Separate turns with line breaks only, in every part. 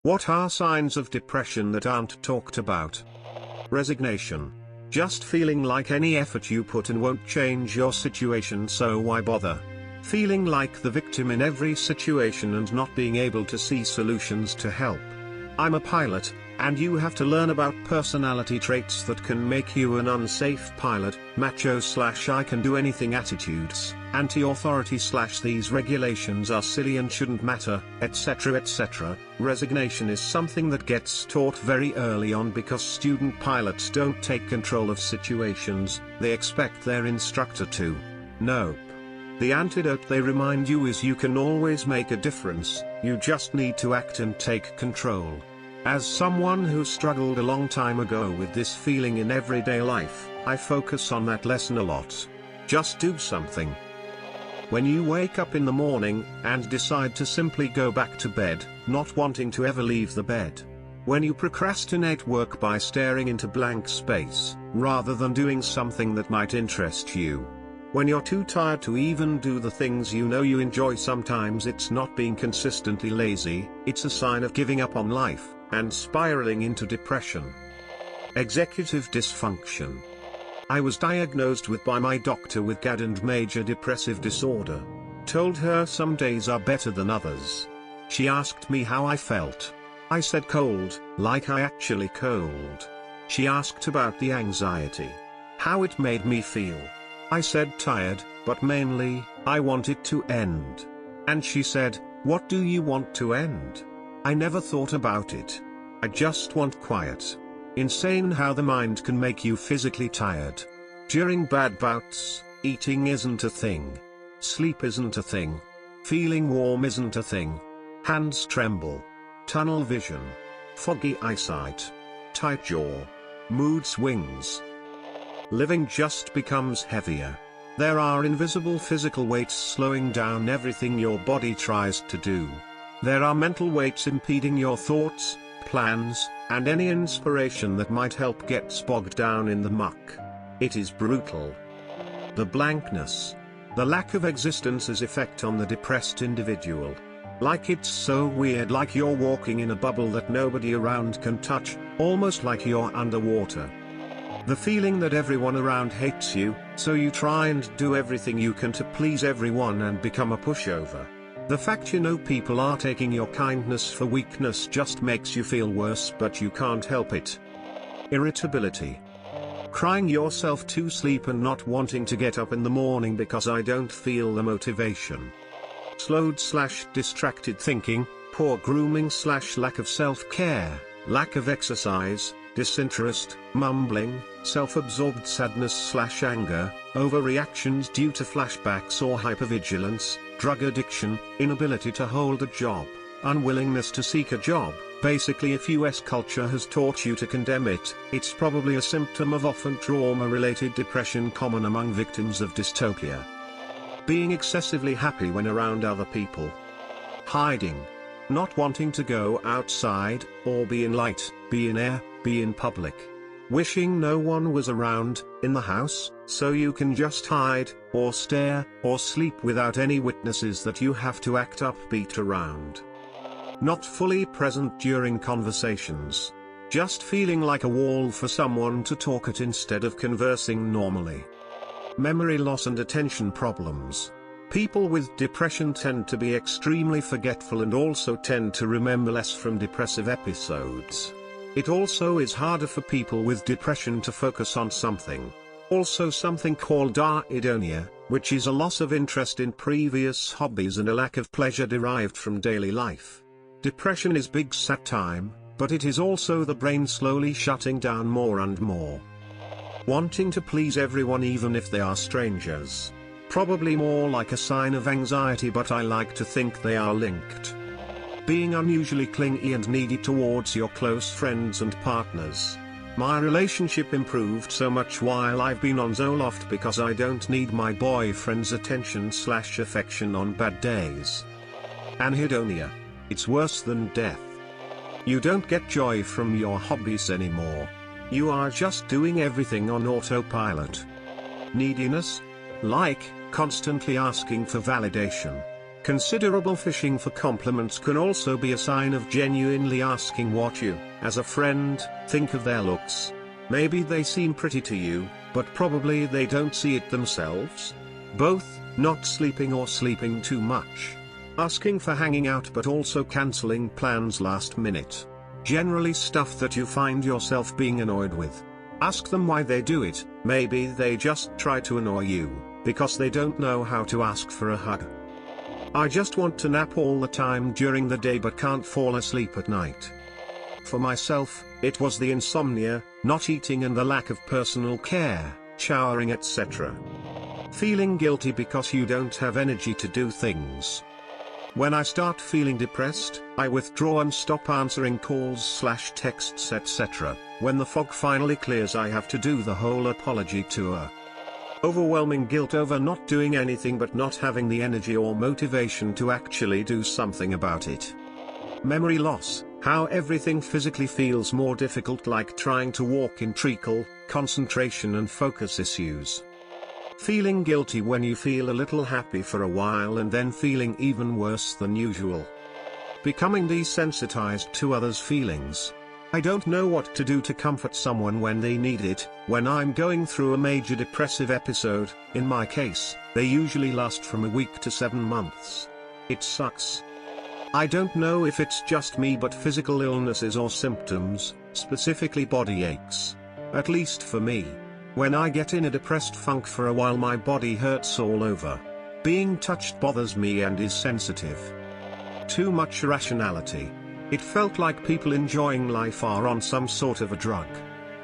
What are signs of depression that aren't talked about? Resignation. Just feeling like any effort you put in won't change your situation, so why bother? Feeling like the victim in every situation and not being able to see solutions to help. I'm a pilot, and you have to learn about personality traits that can make you an unsafe pilot, macho/I can do anything attitudes, anti-authority/ these regulations are silly and shouldn't matter, etc. etc. Resignation is something that gets taught very early on because student pilots don't take control of situations, they expect their instructor to. Nope. The antidote they remind you is you can always make a difference, you just need to act and take control. As someone who struggled a long time ago with this feeling in everyday life, I focus on that lesson a lot. Just do something. When you wake up in the morning, and decide to simply go back to bed, not wanting to ever leave the bed. When you procrastinate work by staring into blank space, rather than doing something that might interest you. When you're too tired to even do the things you know you enjoy. Sometimes it's not being consistently lazy, it's a sign of giving up on life, and spiraling into depression. Executive dysfunction. I was diagnosed by my doctor with GAD and major depressive disorder. Told her some days are better than others. She asked me how I felt. I said cold, like I actually cold. She asked about the anxiety. How it made me feel. I said tired, but mainly, I want it to end. And she said, what do you want to end? I never thought about it. I just want quiet. Insane how the mind can make you physically tired. During bad bouts, eating isn't a thing. Sleep isn't a thing. Feeling warm isn't a thing. Hands tremble. Tunnel vision. Foggy eyesight. Tight jaw. Mood swings. Living just becomes heavier. There are invisible physical weights slowing down everything your body tries to do. There are mental weights impeding your thoughts, plans, and any inspiration that might help gets bogged down in the muck. It is brutal. The blankness. The lack of existence's effect on the depressed individual. Like it's so weird, like you're walking in a bubble that nobody around can touch, almost like you're underwater. The feeling that everyone around hates you, so you try and do everything you can to please everyone and become a pushover. The fact you know people are taking your kindness for weakness just makes you feel worse, but you can't help it. Irritability. Crying yourself to sleep and not wanting to get up in the morning because I don't feel the motivation. Slowed/distracted thinking, poor grooming/lack of self-care, lack of exercise, disinterest, mumbling, self-absorbed sadness/anger, overreactions due to flashbacks or hypervigilance, drug addiction, inability to hold a job, unwillingness to seek a job. Basically, if US culture has taught you to condemn it, it's probably a symptom of often trauma-related depression common among victims of dystopia. Being excessively happy when around other people. Hiding. Not wanting to go outside, or be in light, be in air, be in public. Wishing no one was around, in the house, so you can just hide, or stare, or sleep without any witnesses that you have to act upbeat around. Not fully present during conversations. Just feeling like a wall for someone to talk at instead of conversing normally. Memory loss and attention problems. People with depression tend to be extremely forgetful and also tend to remember less from depressive episodes. It also is harder for people with depression to focus on something. Also something called anhedonia, which is a loss of interest in previous hobbies and a lack of pleasure derived from daily life. Depression is big sad time, but it is also the brain slowly shutting down more and more. Wanting to please everyone even if they are strangers. Probably more like a sign of anxiety, but I like to think they are linked. Being unusually clingy and needy towards your close friends and partners. My relationship improved so much while I've been on Zoloft because I don't need my boyfriend's attention/affection on bad days. Anhedonia. It's worse than death. You don't get joy from your hobbies anymore. You are just doing everything on autopilot. Neediness? Like, constantly asking for validation. Considerable fishing for compliments can also be a sign of genuinely asking what you, as a friend, think of their looks. Maybe they seem pretty to you, but probably they don't see it themselves. Both, not sleeping or sleeping too much. Asking for hanging out but also cancelling plans last minute. Generally stuff that you find yourself being annoyed with. Ask them why they do it. Maybe they just try to annoy you, because they don't know how to ask for a hug. I just want to nap all the time during the day but can't fall asleep at night. For myself, it was the insomnia, not eating and the lack of personal care, showering etc. Feeling guilty because you don't have energy to do things. When I start feeling depressed, I withdraw and stop answering calls/texts etc. When the fog finally clears, I have to do the whole apology tour. Overwhelming guilt over not doing anything but not having the energy or motivation to actually do something about it. Memory loss, how everything physically feels more difficult, like trying to walk in treacle, concentration and focus issues. Feeling guilty when you feel a little happy for a while and then feeling even worse than usual. Becoming desensitized to others' feelings. I don't know what to do to comfort someone when they need it. When I'm going through a major depressive episode, in my case, they usually last from a week to 7 months. It sucks. I don't know if it's just me, but physical illnesses or symptoms, specifically body aches. At least for me. When I get in a depressed funk for a while, my body hurts all over. Being touched bothers me and is sensitive. Too much irrationality. It felt like people enjoying life are on some sort of a drug.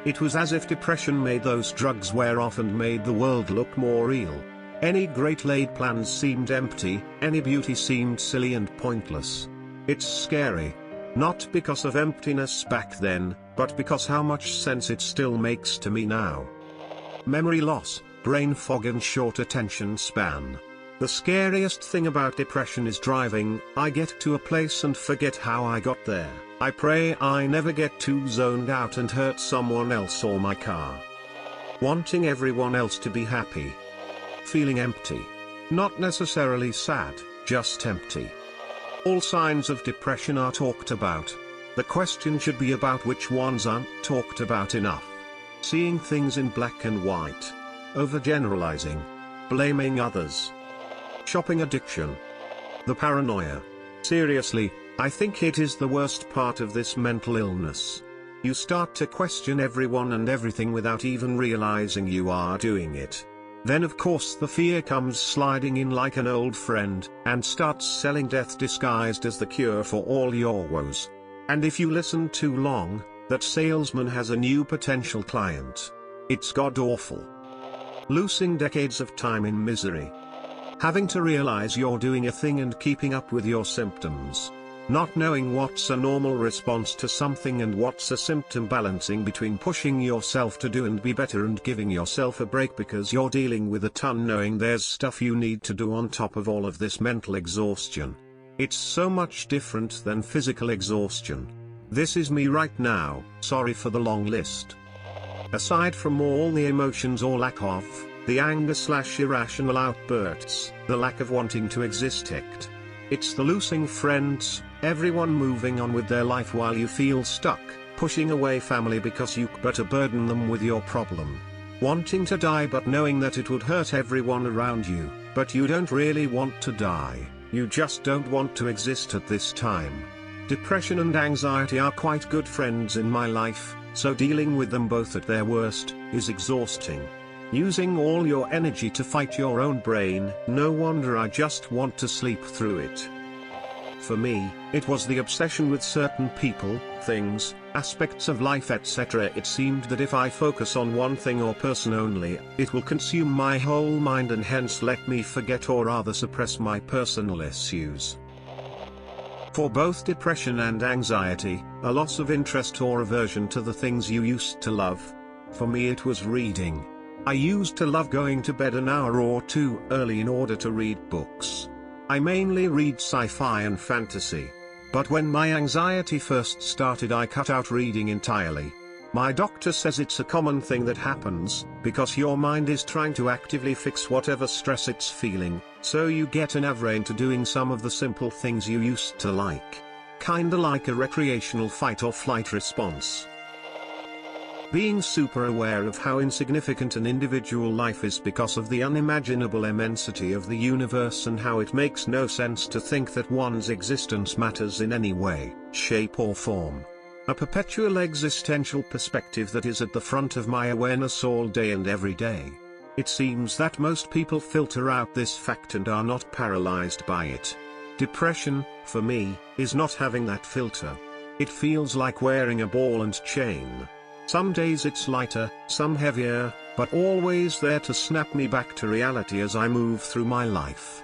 It was as if depression made those drugs wear off and made the world look more real. Any great laid plans seemed empty, any beauty seemed silly and pointless. It's scary. Not because of emptiness back then, but because how much sense it still makes to me now. Memory loss, brain fog and short attention span. The scariest thing about depression is driving. I get to a place and forget how I got there. I pray I never get too zoned out and hurt someone else or my car. Wanting everyone else to be happy. Feeling empty. Not necessarily sad, just empty. All signs of depression are talked about. The question should be about which ones aren't talked about enough. Seeing things in black and white. Overgeneralizing. Blaming others. Shopping addiction. The paranoia. Seriously, I think it is the worst part of this mental illness. You start to question everyone and everything without even realizing you are doing it. Then of course the fear comes sliding in like an old friend, and starts selling death disguised as the cure for all your woes. And if you listen too long, that salesman has a new potential client. It's god-awful. Losing decades of time in misery. Having to realize you're doing a thing and keeping up with your symptoms. Not knowing what's a normal response to something and what's a symptom, balancing between pushing yourself to do and be better and giving yourself a break because you're dealing with a ton, knowing there's stuff you need to do on top of all of this mental exhaustion. It's so much different than physical exhaustion. This is me right now, sorry for the long list. Aside from all the emotions or lack of, the anger/irrational outbursts, the lack of wanting to exist, it's the losing friends, everyone moving on with their life while you feel stuck, pushing away family because you better burden them with your problem. Wanting to die but knowing that it would hurt everyone around you, but you don't really want to die, you just don't want to exist at this time. Depression and anxiety are quite good friends in my life, so dealing with them both at their worst is exhausting. Using all your energy to fight your own brain, no wonder I just want to sleep through it. For me, it was the obsession with certain people, things, aspects of life etc. It seemed that if I focus on one thing or person only, it will consume my whole mind and hence let me forget or rather suppress my personal issues. For both depression and anxiety, a loss of interest or aversion to the things you used to love. For me it was reading. I used to love going to bed an hour or two early in order to read books. I mainly read sci-fi and fantasy. But when my anxiety first started, I cut out reading entirely. My doctor says it's a common thing that happens, because your mind is trying to actively fix whatever stress it's feeling, So you get an avrain to doing some of the simple things you used to like. Kinda like a recreational fight or flight response. Being super aware of how insignificant an individual life is because of the unimaginable immensity of the universe and how it makes no sense to think that one's existence matters in any way, shape or form. A perpetual existential perspective that is at the front of my awareness all day and every day. It seems that most people filter out this fact and are not paralyzed by it. Depression, for me, is not having that filter. It feels like wearing a ball and chain. Some days it's lighter, some heavier, but always there to snap me back to reality as I move through my life.